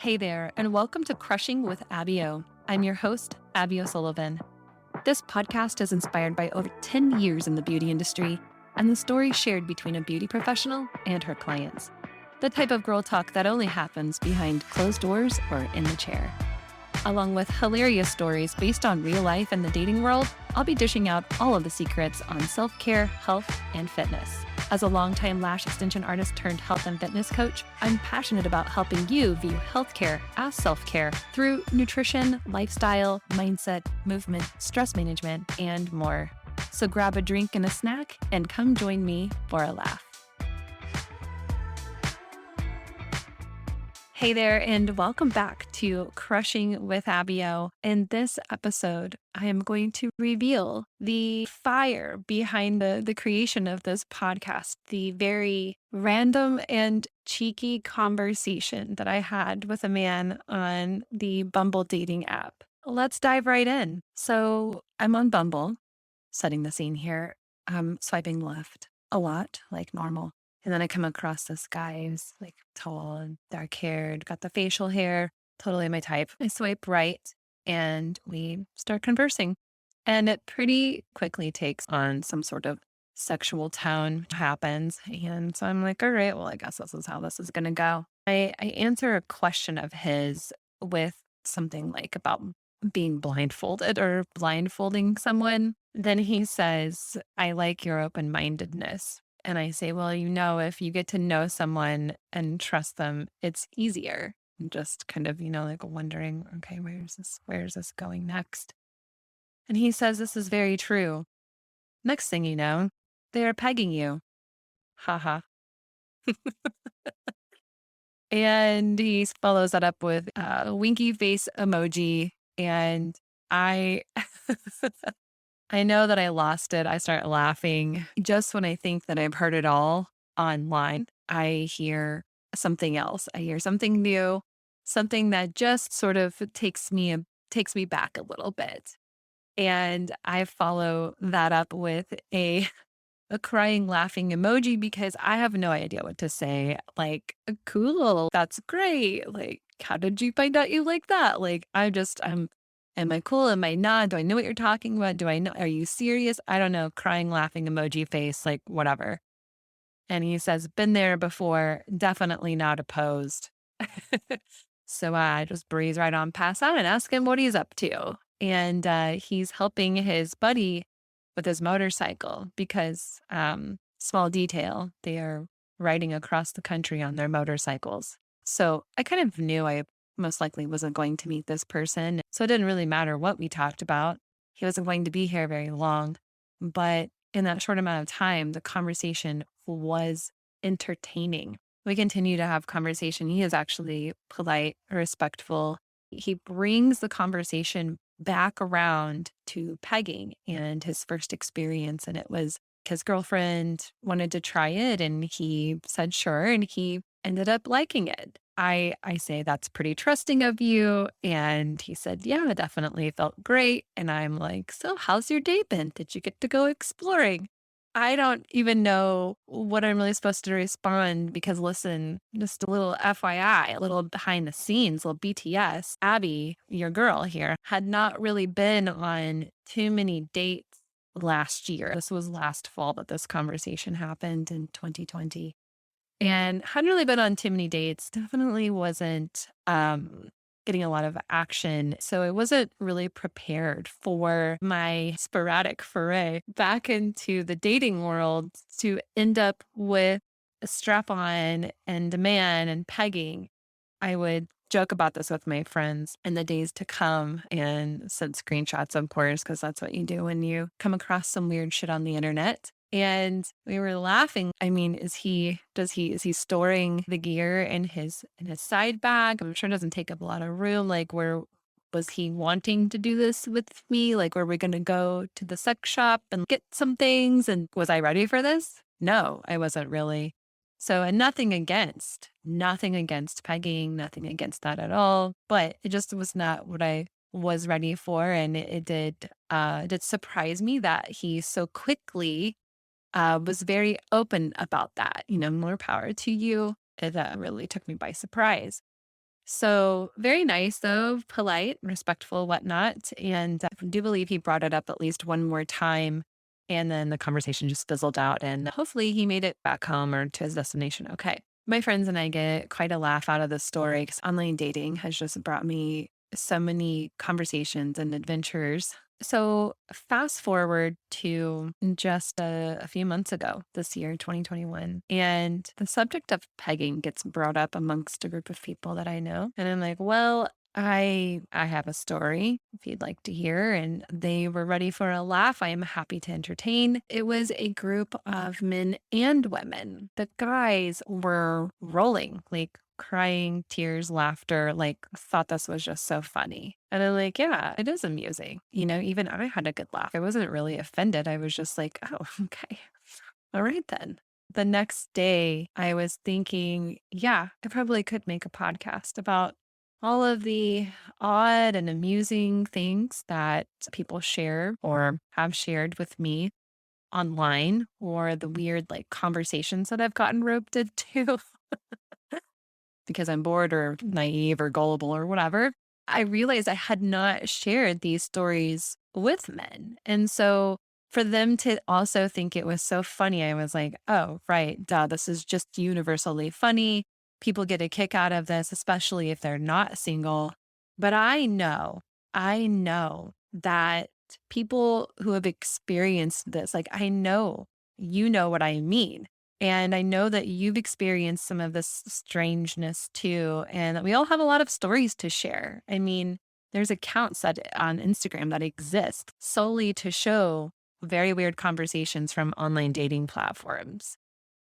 Hey there, and welcome to Crushing with Abby O. I'm your host, Abby O'Sullivan. This podcast is inspired by over 10 years in the beauty industry and the stories shared between a beauty professional and her clients. The type of girl talk that only happens behind closed doors or in the chair. Along with hilarious stories based on real life and the dating world, I'll be dishing out all of the secrets on self-care, health, and fitness. As a longtime lash extension artist turned health and fitness coach, I'm passionate about helping you view healthcare as self-care through nutrition, lifestyle, mindset, movement, stress management, and more. So grab a drink and a snack and come join me for a laugh. Hey there, and welcome back to Crushing with Abby O. In this episode, I am going to reveal the fire behind the creation of this podcast, the very random and cheeky conversation that I had with a man on the Bumble dating app. Let's dive right in. So I'm on Bumble, setting the scene here. I'm swiping left a lot, like normal. And then I come across this guy who's like tall and dark haired, got the facial hair, totally my type. I swipe right and we start conversing. And it pretty quickly takes on some sort of sexual tone happens. And so I'm like, all right, well, I guess this is how this is going to go. I answer a question of his with something like about being blindfolded or blindfolding someone. Then he says, I like your open mindedness. And I say, well, if you get to know someone and trust them, it's easier. And just kind of, like wondering, okay, where's this going next? And he says, this is very true. Next thing you know, they are pegging you. Haha. And he follows that up with a winky face emoji. And I I know that I lost it. I start laughing. Just when I think that I've heard it all online, I hear something else. I hear something new, something that just sort of takes me back a little bit. And I follow that up with a crying laughing emoji because I have no idea what to say. Like, cool, that's great. Like, how did you find out you like that? Like, am I cool? Am I not? Do I know what you're talking about? Do I know? Are you serious? I don't know. Crying laughing emoji face, like, whatever. And he says, been there before, definitely not opposed. So I just breeze right on past that and ask him what he's up to. And he's helping his buddy with his motorcycle because, small detail, they are riding across the country on their motorcycles. So I kind of knew I most likely wasn't going to meet this person. So it didn't really matter what we talked about. He wasn't going to be here very long. But in that short amount of time, the conversation was entertaining. We continue to have conversation. He is actually polite, respectful. He brings the conversation back around to pegging and his first experience. And it was his girlfriend wanted to try it and he said sure. And he ended up liking it. I say that's pretty trusting of you. And he said, yeah, it definitely felt great. And I'm like, so how's your day been? Did you get to go exploring? I don't even know what I'm really supposed to respond because listen, just a little FYI, a little behind the scenes, little BTS. Abby, your girl here, had not really been on too many dates last year. This was last fall that this conversation happened in 2020. And hadn't really been on too many dates. Definitely wasn't getting a lot of action. So I wasn't really prepared for my sporadic foray back into the dating world to end up with a strap on and a man and pegging. I would joke about this with my friends in the days to come and send screenshots, of course, because that's what you do when you come across some weird shit on the internet. And we were laughing. I mean, is he storing the gear in his side bag? I'm sure it doesn't take up a lot of room. Like, where was he wanting to do this with me? Like, were we going to go to the sex shop and get some things? And was I ready for this? No, I wasn't really. So, and nothing against pegging, nothing against that at all. But it just was not what I was ready for. And it did surprise me that he so quickly was very open about that. More power to you. It really took me by surprise. So very nice though, polite, respectful, whatnot. And I do believe he brought it up at least one more time. And then the conversation just fizzled out. And hopefully he made it back home or to his destination. Okay. My friends and I get quite a laugh out of this story because online dating has just brought me so many conversations and adventures. So, fast forward to just a few months ago this year, 2021, and the subject of pegging gets brought up amongst a group of people that I know. And I'm like, well, I have a story if you'd like to hear. And they were ready for a laugh. I am happy to entertain. It was a group of men and women. The guys were rolling, like crying, tears, laughter, like thought this was just so funny. And I'm like, yeah, it is amusing. Even I had a good laugh. I wasn't really offended. I was just like, oh, okay. All right then. The next day, I was thinking, yeah, I probably could make a podcast about all of the odd and amusing things that people share or have shared with me online, or the weird like conversations that I've gotten roped into because I'm bored or naive or gullible or whatever. I realized I had not shared these stories with men. And so for them to also think it was so funny, I was like, oh, right, duh, this is just universally funny. People get a kick out of this, especially if they're not single. But I know that people who have experienced this, like, I know you know what I mean. And I know that you've experienced some of this strangeness too, and that we all have a lot of stories to share. I mean, there's accounts that on Instagram that exist solely to show very weird conversations from online dating platforms.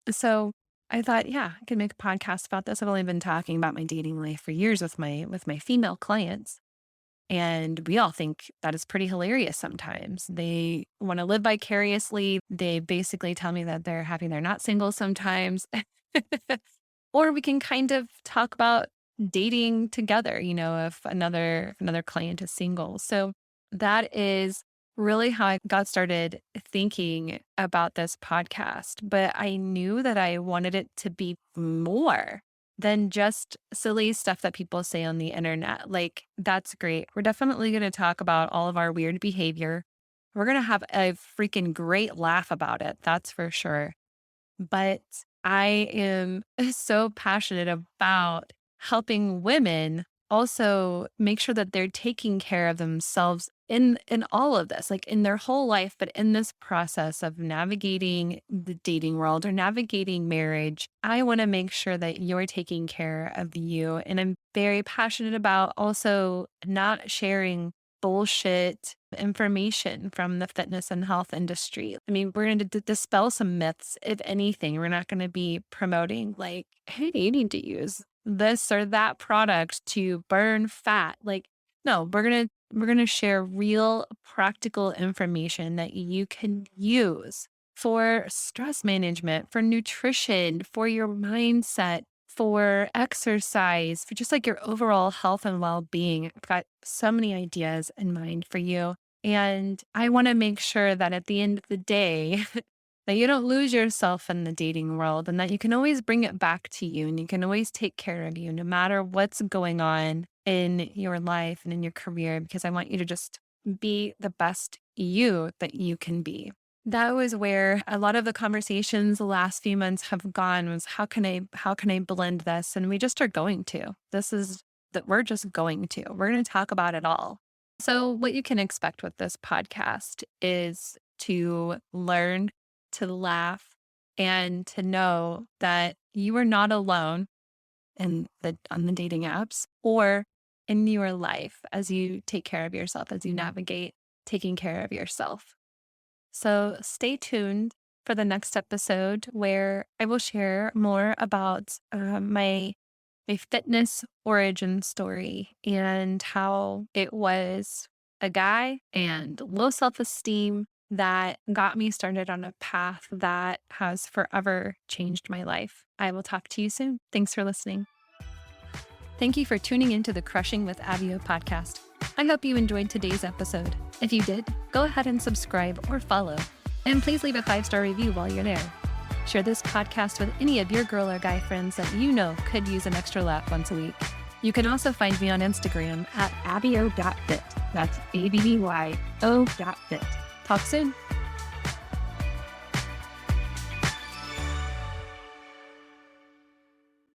So I thought, yeah, I could make a podcast about this. I've only been talking about my dating life for years with my female clients. And we all think that is pretty hilarious sometimes. They want to live vicariously. They basically tell me that they're happy they're not single sometimes. Or we can kind of talk about dating together, if another client is single. So that is really how I got started thinking about this podcast. But I knew that I wanted it to be more than just silly stuff that people say on the internet. Like, that's great. We're definitely going to talk about all of our weird behavior. We're going to have a freaking great laugh about it. That's for sure. But I am so passionate about helping women also make sure that they're taking care of themselves in all of this, like in their whole life, but in this process of navigating the dating world or navigating marriage. I want to make sure that you're taking care of you. And I'm very passionate about also not sharing bullshit information from the fitness and health industry. I mean, we're going to dispel some myths. If anything, we're not going to be promoting like, hey, you need to use this or that product to burn fat. Like, no, we're going to share real practical information that you can use for stress management, for nutrition, for your mindset, for exercise, for just like your overall health and well-being. I've got so many ideas in mind for you. And I want to make sure that at the end of the day, that you don't lose yourself in the dating world and that you can always bring it back to you and you can always take care of you no matter what's going on in your life and in your career, because I want you to just be the best you that you can be. That was where a lot of the conversations the last few months have gone, was how can I blend this? And we just are going to. This is that we're just going to. We're going to talk about it all. So what you can expect with this podcast is to learn, to laugh, and to know that you are not alone on the dating apps or in your life as you take care of yourself, as you navigate taking care of yourself. So stay tuned for the next episode where I will share more about my fitness origin story and how it was a guy and low self-esteem that got me started on a path that has forever changed my life. I will talk to you soon. Thanks for listening. Thank you for tuning into the Crushing with Avio podcast. I hope you enjoyed today's episode. If you did, go ahead and subscribe or follow. And please leave a 5-star review while you're there. Share this podcast with any of your girl or guy friends that you know could use an extra laugh once a week. You can also find me on Instagram at abio.fit. That's ABBYO.fit. Talk soon.